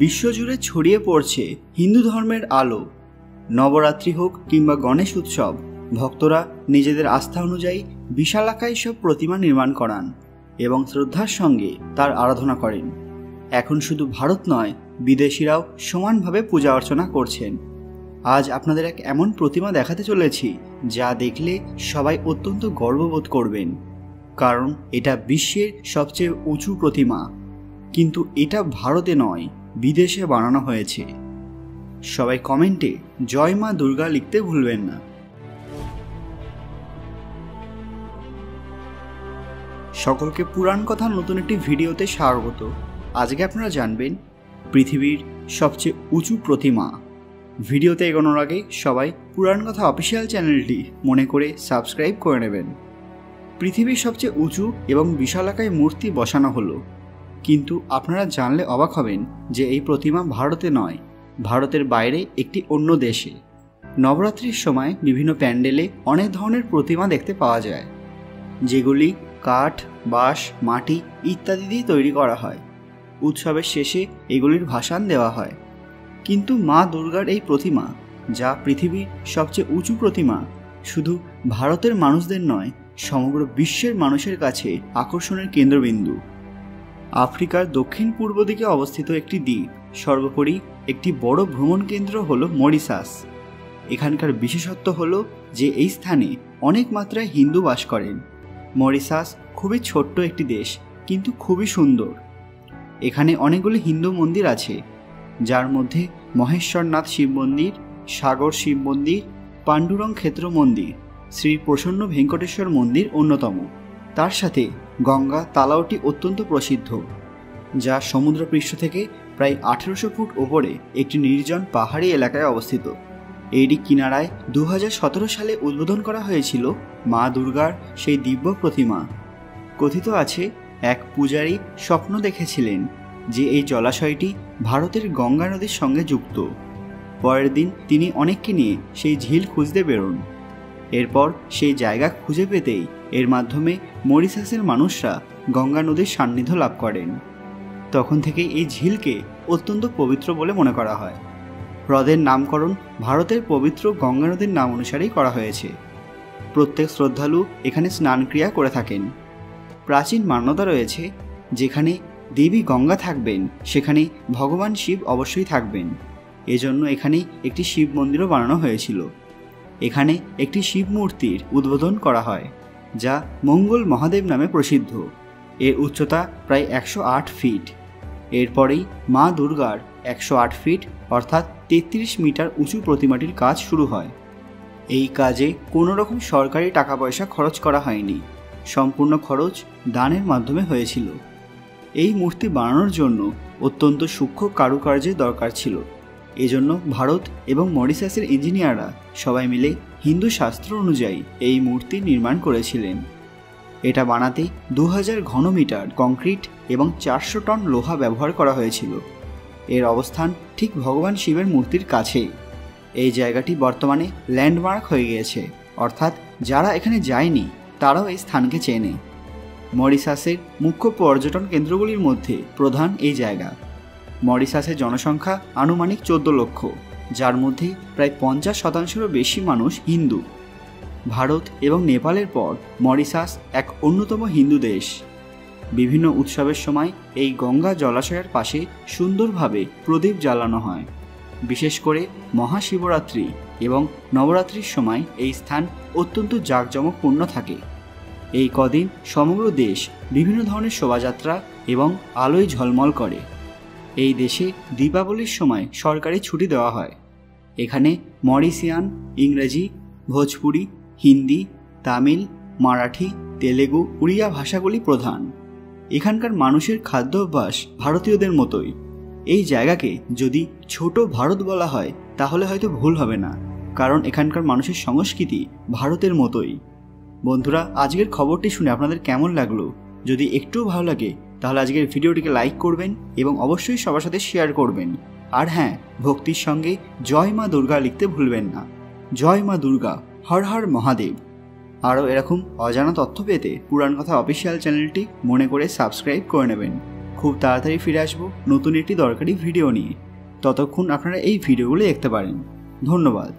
বিশ্বজুড়ে ছড়িয়ে পড়ছে হিন্দু ধর্মের আলো। নবরাত্রি হোক কিংবা গণেশ উৎসব, ভক্তরা নিজেদের আস্থা অনুযায়ী বিশালাকায় সব প্রতিমা নির্মাণ করান এবং শ্রদ্ধার সঙ্গে তার আরাধনা করেন। এখন শুধু ভারত নয়, বিদেশিরাও সমানভাবে পূজা অর্চনা করছেন। আজ আপনাদের এক এমন প্রতিমা দেখাতে চলেছি যা দেখলে সবাই অত্যন্ত গর্ববোধ করবেন, কারণ এটা বিশ্বের সবচেয়ে উঁচু প্রতিমা। কিন্তু এটা ভারতে নয়, বিদেশে বানানো হয়েছে। সবাই কমেন্টে জয় মা দুর্গা লিখতে ভুলবেন না। সকলকে পুরাণ কথা নতুন একটি ভিডিওতে স্বাগত। আজকে আপনারা জানবেন পৃথিবীর সবচেয়ে উঁচু প্রতিমা। ভিডিওতে এগোনোর আগে সবাই পুরাণ কথা অফিসিয়াল চ্যানেলটি মনে করে সাবস্ক্রাইব করে নেবেন। পৃথিবীর সবচেয়ে উঁচু এবং বিশালাকায় মূর্তি বসানো হলো, কিন্তু আপনারা জানলে অবাক হবেন যে এই প্রতিমা ভারতে নয়, ভারতের বাইরে একটি অন্য দেশে। নবরাত্রির সময় বিভিন্ন প্যান্ডেলে অনেক ধরনের প্রতিমা দেখতে পাওয়া যায়, যেগুলি কাঠ, বাঁশ, মাটি ইত্যাদি দিয়ে তৈরি করা হয়। উৎসবের শেষে এগুলির ভাসান দেওয়া হয়। কিন্তু মা দুর্গার এই প্রতিমা, যা পৃথিবীর সবচেয়ে উঁচু প্রতিমা, শুধু ভারতের মানুষদের নয়, সমগ্র বিশ্বের মানুষের কাছে আকর্ষণের কেন্দ্রবিন্দু। আফ্রিকার দক্ষিণ পূর্ব দিকে অবস্থিত একটি দ্বীপ, সর্বোপরি একটি বড় ভ্রমণ কেন্দ্র হলো মরিশাস। এখানকার বিশেষত্ব হলো যে এই স্থানে অনেক মাত্রায় হিন্দু বাস করেন। মরিশাস খুবই ছোট্ট একটি দেশ, কিন্তু খুবই সুন্দর। এখানে অনেকগুলি হিন্দু মন্দির আছে, যার মধ্যে মহেশ্বরনাথ শিব মন্দির, সাগর শিব মন্দির, পাণ্ডুরং ক্ষেত্র মন্দির, শ্রী প্রসন্ন ভেঙ্কটেশ্বর মন্দির অন্যতম। তার সাথে গঙ্গা তালাওটি অত্যন্ত প্রসিদ্ধ, যা সমুদ্রপৃষ্ঠ থেকে প্রায় 1800 ফুট ওপরে একটি নির্জন পাহাড়ি এলাকায় অবস্থিত। এরই কিনারায় 2017 সালে উদ্বোধন করা হয়েছিল মা দুর্গার সেই দিব্য প্রতিমা। কথিত আছে, এক পূজারী স্বপ্ন দেখেছিলেন যে এই জলাশয়টি ভারতের গঙ্গা নদীর সঙ্গে যুক্ত। পরের দিন তিনি অনেককে নিয়ে সেই ঝিল খুঁজতে বেরোন। এরপর সেই জায়গা খুঁজে পেতেই এর মাধ্যমে মরিশাসের মানুষরা গঙ্গা নদীর সান্নিধ্য লাভ করেন। তখন থেকেই এই ঝিলকে অত্যন্ত পবিত্র বলে মনে করা হয়। হ্রদের নামকরণ ভারতের পবিত্র গঙ্গা নদীর নাম অনুসারেই করা হয়েছে। প্রত্যেক শ্রদ্ধালু এখানে স্নানক্রিয়া করে থাকেন। প্রাচীন মান্যতা রয়েছে, যেখানে দেবী গঙ্গা থাকবেন সেখানে ভগবান শিব অবশ্যই থাকবেন। এজন্য এখানে একটি শিব মন্দিরও বানানো হয়েছিল। এখানে একটি শিব মূর্তির উদ্বোধন করা হয়, যা মঙ্গল মহাদেব নামে প্রসিদ্ধ। এর উচ্চতা প্রায় 108 ফিট। এরপরেই মা দুর্গার 108 ফিট অর্থাৎ 33 মিটার উঁচু প্রতিমাটির কাজ শুরু হয়। এই কাজে কোনো রকম সরকারি টাকা পয়সা খরচ করা হয়নি, সম্পূর্ণ খরচ দানের মাধ্যমে হয়েছিল। এই মূর্তি বানানোর জন্য অত্যন্ত সূক্ষ্ম কারুকার্যের দরকার ছিল। এজন্য ভারত এবং মরিশাসের ইঞ্জিনিয়াররা সবাই মিলে হিন্দু শাস্ত্র অনুযায়ী এই মূর্তি নির্মাণ করেছিলেন। এটা বানাতে 2000 ঘনমিটার কংক্রিট এবং 400 টন লোহা ব্যবহার করা হয়েছিল। এর অবস্থান ঠিক ভগবান শিবের মূর্তির কাছেই। এই জায়গাটি বর্তমানে ল্যান্ডমার্ক হয়ে গিয়েছে, অর্থাৎ যারা এখানে যায়নি তারাও এই স্থানকে চেনে। মরিশাসের মুখ্য পর্যটন কেন্দ্রগুলির মধ্যে প্রধান এই জায়গা। মরিশাসের জনসংখ্যা আনুমানিক 14 লক্ষ, যার মধ্যে প্রায় 50% বেশি মানুষ হিন্দু। ভারত এবং নেপালের পর মরিশাস এক অন্যতম হিন্দু দেশ। বিভিন্ন উৎসবের সময় এই গঙ্গা জলাশয়ের পাশে সুন্দরভাবে প্রদীপ জ্বালানো হয়। বিশেষ করে মহাশিবরাত্রি এবং নবরাত্রির সময় এই স্থান অত্যন্ত জাঁকজমকপূর্ণ থাকে। এই কদিন সমগ্র দেশ বিভিন্ন ধরনের শোভাযাত্রা এবং আলোয় ঝলমল করে। এই দেশে দীপাবলির সময় সরকারি ছুটি দেওয়া হয়। এখানে মরিশিয়ান, ইংরেজি, ভোজপুরি, হিন্দি, তামিল, মারাঠি, তেলেগু, উড়িয়া ভাষাগুলি প্রধান। এখানকার মানুষের খাদ্যাভ্যাস ভারতীয়দের মতোই। এই জায়গাকে যদি ছোট ভারত বলা হয় তাহলে হয়তো ভুল হবে না, কারণ এখানকার মানুষের সংস্কৃতি ভারতের মতোই। বন্ধুরা, আজকের খবরটি শুনে আপনাদের কেমন লাগলো? যদি একটুও ভালো লাগে তাহলে আজকের ভিডিওটিকে লাইক করবেন এবং অবশ্যই সবার সাথে শেয়ার করবেন। আর হ্যাঁ, ভক্তির সঙ্গে জয় মা দুর্গা লিখতে ভুলবেন না। জয় মা দুর্গা, হর হর মহাদেব। আরও এরকম অজানা তথ্য পেতে পুরাণ কথা অফিসিয়াল চ্যানেলটি মনে করে সাবস্ক্রাইব করে নেবেন। খুব তাড়াতাড়ি ফিরে আসবো নতুন একটি দরকারি ভিডিও নিয়ে। ততক্ষণ আপনারা এই ভিডিওগুলো দেখতে পারেন। ধন্যবাদ।